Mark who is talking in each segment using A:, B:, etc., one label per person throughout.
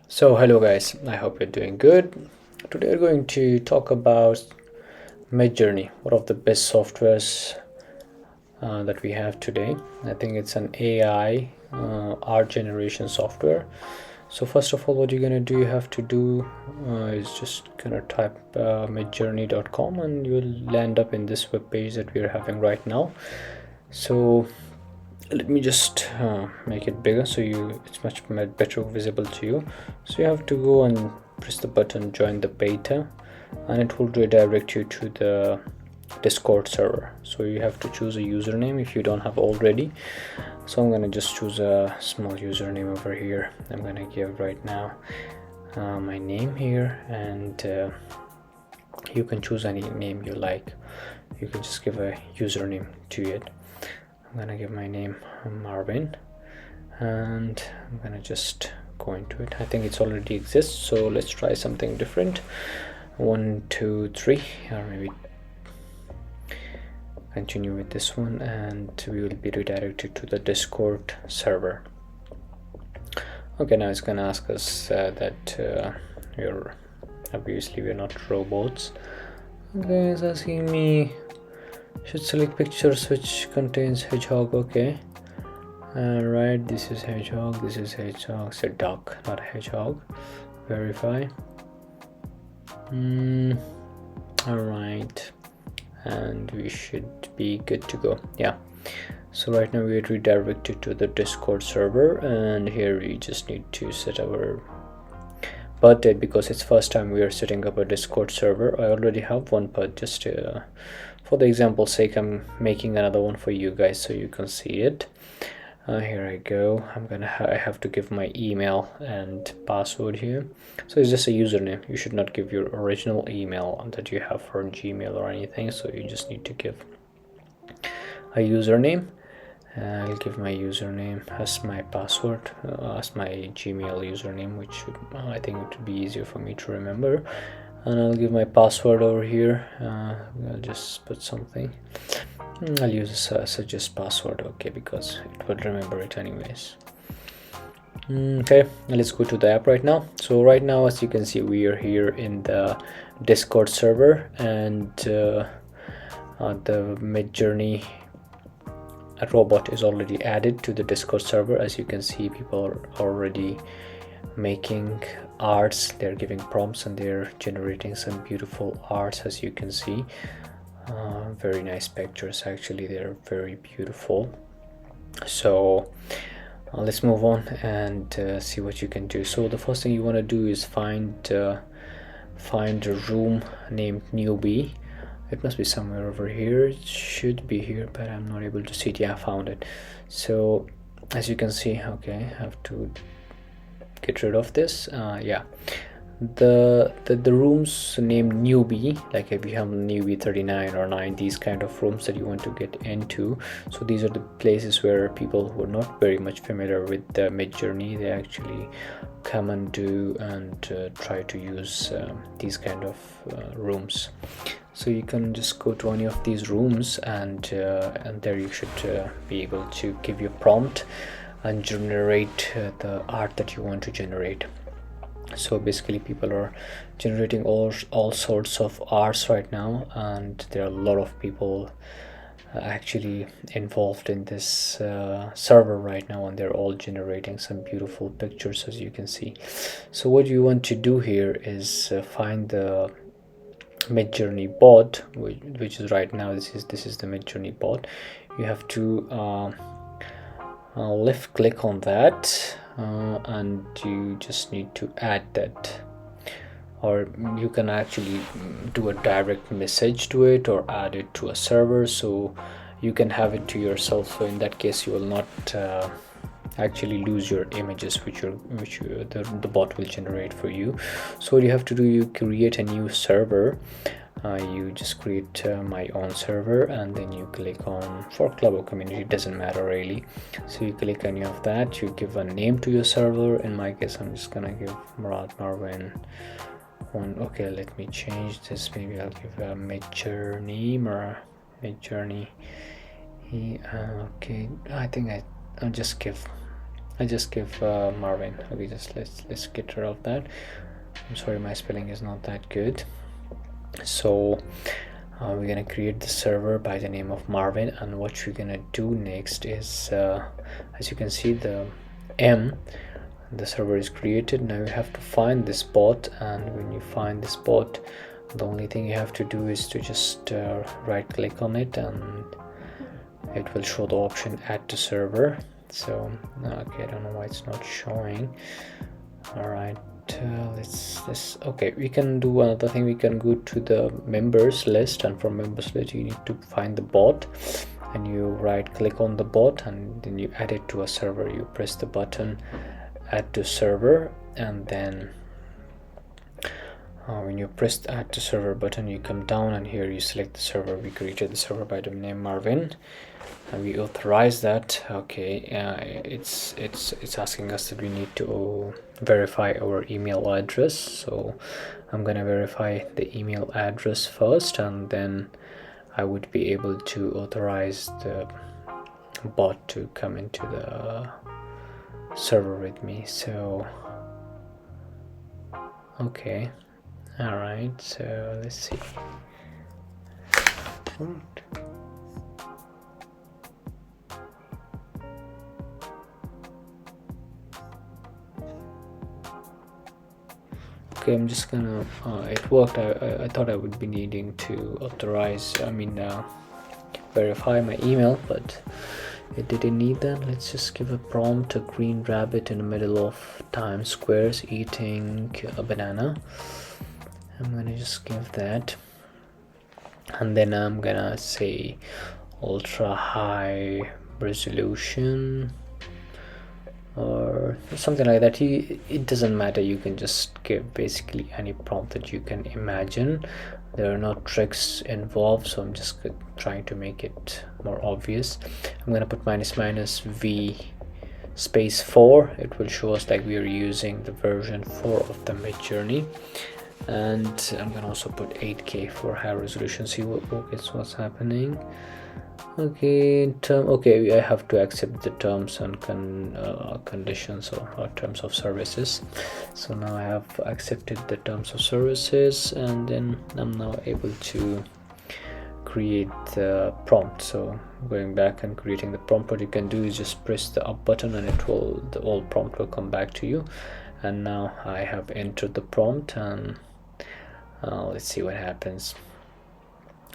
A: So hello guys, I hope you're doing good. Today we're going to talk about Midjourney, one of the best softwares that we have today. I think it's an AI art generation software. So first of all, what you're gonna do, you have to do is just gonna type midjourney.com and you'll land up in this web page that we're having right now. So let me just make it bigger so it's much better visible to you. So you have to go and press the button join the beta, and it will redirect you to the Discord server. So you have to choose a username if you don't have already. So I'm gonna just choose a small username over here. I'm gonna give right now my name here, and you can choose any name you like. You can just give a username to it. I'm gonna give my name Marvin, and I'm gonna just go into it. I think it's already exists, so let's try something different. 1 2 3, or maybe continue with this one, and we will be redirected to the Discord server. Okay, now it's gonna ask us that we're not robots. Okay, it's asking me should select pictures which contains hedgehog. Okay, right, this is hedgehog, this is hedgehog. It's a duck, not a hedgehog. Verify. All right, and we should be good to go. Yeah, so right now we're redirected to the Discord server, and here we just need to set our birth date because it's first time we are setting up a Discord server. I already have one, but just for the example's sake, I'm making another one for you guys so you can see it. Here I go. I have to give my email and password here. So it's just a username. You should not give your original email that you have for Gmail or anything. So you just need to give a username. I'll give my username as my password, as my Gmail username, which I think it would be easier for me to remember. And I'll give my password over here. I'll just put something. I'll use a suggest password, okay, because it will remember it anyways. Okay, let's go to the app right now. So right now, as you can see, we are here in the Discord server, and the Midjourney robot is already added to the Discord server. As you can see, people are already making arts. They're giving prompts and they're generating some beautiful arts, as you can see. Very nice pictures, actually. They're very beautiful. So let's move on and see what you can do. So the first thing you want to do is find a room named newbie. It must be somewhere over here. It should be here, but I'm not able to see it. Yeah, I found it. So as you can see, okay, I have to get rid of this. Yeah, the rooms named newbie, like if you have newbie 39 or 9, these kind of rooms that you want to get into. So these are the places where people who are not very much familiar with the Midjourney, they actually come and do and try to use these kind of rooms. So you can just go to any of these rooms, and there you should be able to give your prompt and generate the art that you want to generate. So basically people are generating all sorts of arts right now, and there are a lot of people actually involved in this server right now, and they're all generating some beautiful pictures, as you can see. So what you want to do here is find the Midjourney bot, which is right now, this is the Midjourney bot. You have to left click on that, and you just need to add that, or you can actually do a direct message to it or add it to a server, so you can have it to yourself. So in that case, you will not actually lose your images which the bot will generate for you. So what you have to do, you create a new server. You just create my own server, and then you click on for club or community, it doesn't matter really. So you click any of that, you give a name to your server. In my case, I'm just gonna give Murad Marvin one. Okay, let me change this. Maybe I'll give a Midjourney. Okay, I think I'll just give I just give Marvin. Okay, just let's get rid of that. I'm sorry, my spelling is not that good. So we're gonna create the server by the name of Marvin, and what we're gonna do next is, as you can see, the server is created. Now you have to find this bot, and when you find this bot, the only thing you have to do is to just right click on it, and it will show the option add to server. So okay, I don't know why it's not showing. All right, let's okay, we can do another thing. We can go to the members list, and from members list you need to find the bot, and you right click on the bot, and then you add it to a server. You press the button add to server, and then when you press the add to server button, you come down, and here you select the server. We created the server by the name Marvin, and we authorize that. Okay, it's asking us that we need to verify our email address, so I'm gonna verify the email address first, and then I would be able to authorize the bot to come into the server with me. So okay, all right, so let's see. Okay, I'm just gonna it worked. I thought I would be needing to authorize, verify my email, but it didn't need that. Let's just give a prompt: a green rabbit in the middle of Times Square eating a banana. I'm gonna just give that, and then I'm gonna say ultra high resolution or something like that. It doesn't matter, you can just give basically any prompt that you can imagine. There are no tricks involved, so I'm just trying to make it more obvious. I'm gonna put --v space 4. It will show us like we are using the version 4 of the Midjourney, and I'm gonna also put 8K for high resolution. See what's happening. Okay, okay, I have to accept the terms and conditions or terms of services. So now I have accepted the terms of services, and then I'm now able to create the prompt. So going back and creating the prompt, what you can do is just press the up button, and the old prompt will come back to you. And now I have entered the prompt, and let's see what happens.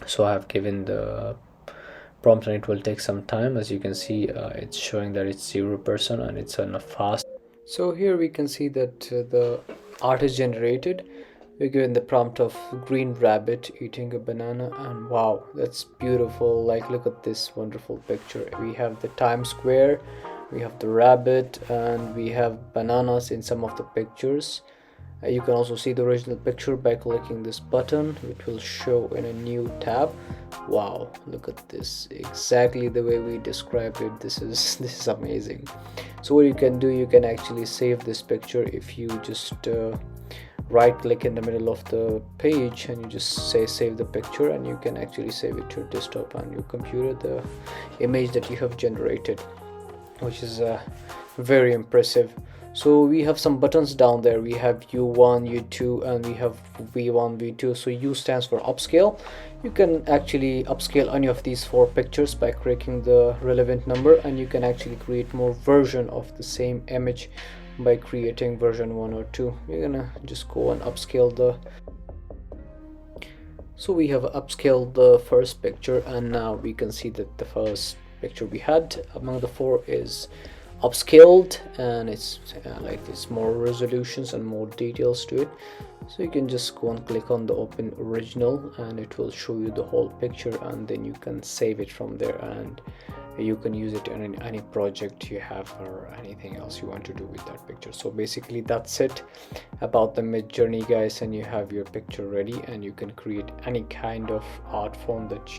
A: So I have given the prompt, and it will take some time. As you can see, it's showing that it's 0% and it's on a fast. So here we can see that the art is generated. We're given the prompt of green rabbit eating a banana, and wow, that's beautiful. Like, look at this wonderful picture. We have the Times Square, we have the rabbit, and we have bananas in some of the pictures. You can also see the original picture by clicking this button, which will show in a new tab. Wow, look at this, exactly the way we described it. This is amazing. So what you can do, you can actually save this picture if you just right click in the middle of the page, and you just say save the picture, and you can actually save it to your desktop and your computer, the image that you have generated, which is very impressive. So we have some buttons down there. We have U1, U2, and we have V1, V2. So U stands for upscale. You can actually upscale any of these 4 pictures by clicking the relevant number, and you can actually create more version of the same image by creating version 1 or 2. We're gonna just go and upscale the. So we have upscaled the first picture, and now we can see that the first picture we had among the 4 is upscaled, and it's like it's more resolutions and more details to it. So you can just go and click on the open original, and it will show you the whole picture, and then you can save it from there, and you can use it in any project you have or anything else you want to do with that picture. So basically that's it about the Midjourney, guys, and you have your picture ready, and you can create any kind of art form that